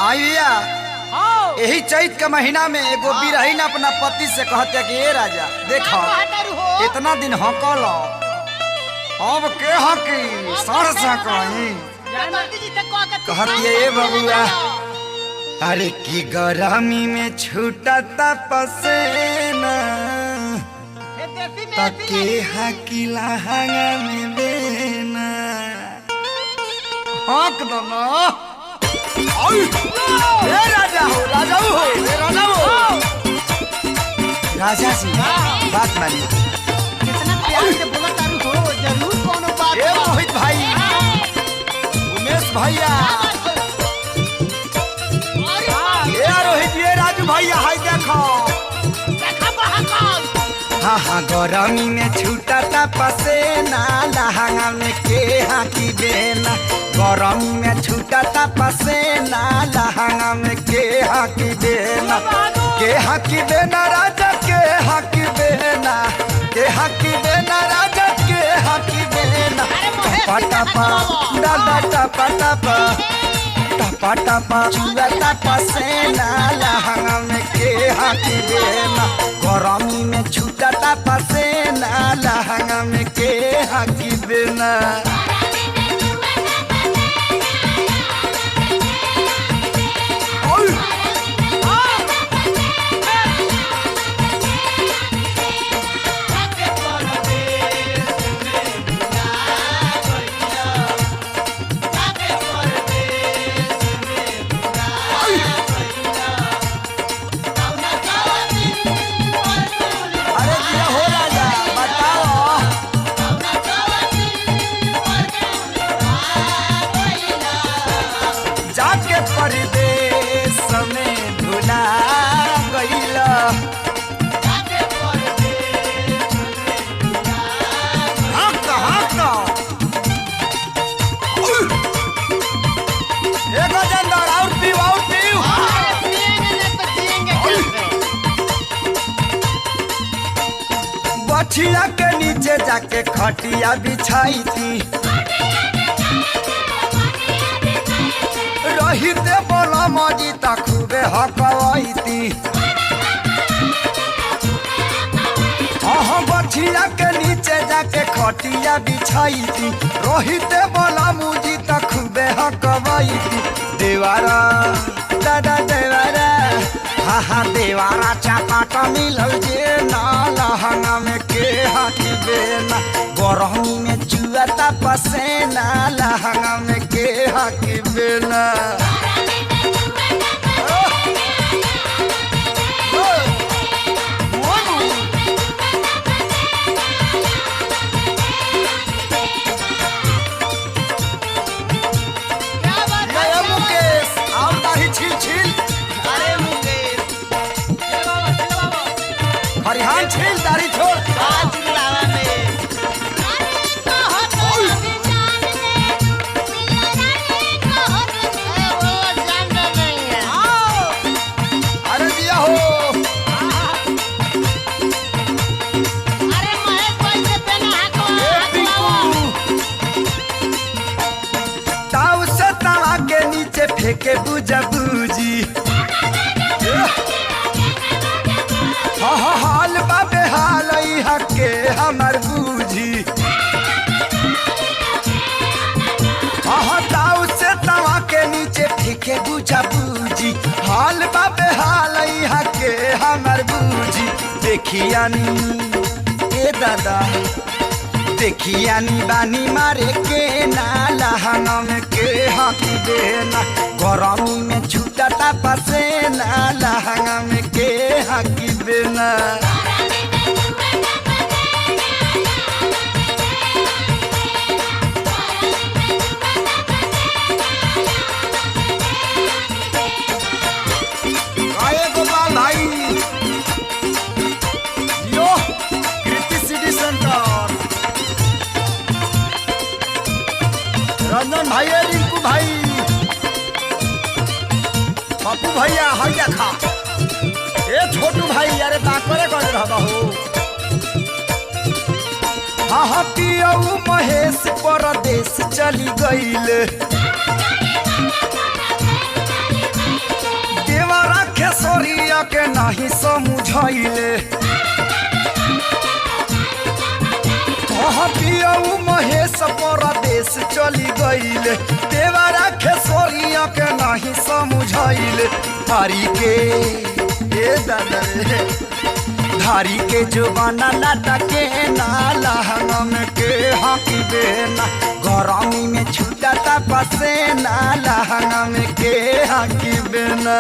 आइया यही चैत के महीना में एगो बिरहीन अपना पति से कहते कि ए राजा देखो इतना दिन हकल अब के हकी सर से कहीं कहती ए बबुआ अरे की गरमी में छूटता पसेना तके हकी लहंगा में देना हक दो ना राजा हो राजा जी बात मानी कितना प्यार से बोला तारू हो जरूर कोनो बात ए मोहित भाई उमेश भैया ए रोहित ये राजू भैया हाय देखो हाँ हाँ गरमी में छूटता पसेना लहंगा में के हाकी देना गरमी में छूटता पसेना लहंगा में के हाकी देना राजा के हाकी देना राजा के हाकी देना टपा दादा टपा चुआता पसेना लहंगा में के हाकी देना गरमी में छूटता पसेना लहंगा में के हाकी देना परदेश में भुला गईला बछिया के नीचे जाके खटिया बिछाई थी रहिते बोला मजी खूबे हकवाईती बछिया के नीचे जाके खटिया बिछाई थी रोहिते बोला मुजी खूबे हकवाईती देवारा दादा देवारा हाँ देवारा चापाट मिलल जे ना लहंगा में के हाकी बेना गरमी में चुआता पसेना लहंगा में के हाकी बेना हरिहान छील दाढ़ी छोड़ अरे दिया हो ताऊ से तवा के नीचे फेंके बुझा बूजी हाल बाबे हाल हके हमर बूझी ताऊ से तवा के नीचे फेंके बुझा बूझी हाल बाबे हाल हके हमर बूझी देखियानी ए दादा देखियानी बानी मारे के ना लहंगा में के हाकी देना गरमी में छूटता पसेना लहंगा में के हाकी देना गोपाल भाई यो कृति सिटी सेंटर रंजन भाई रिंकू भाई पप्पू भैया हैया खा ए छोटू भाई अरे ताकरे कर रहा हो हाँ पियऊ महेश परदेश चली गईल नहीं समझाइले पियाऊ महेश परदेश चली गईले देवरा खेसरिया के नहीं समझाइले धारी के ए दादा रे धारी के जुबाना लटके नाला हम के हकी बेना गरमी में छूटा पसे नाला हम के हकी बेना।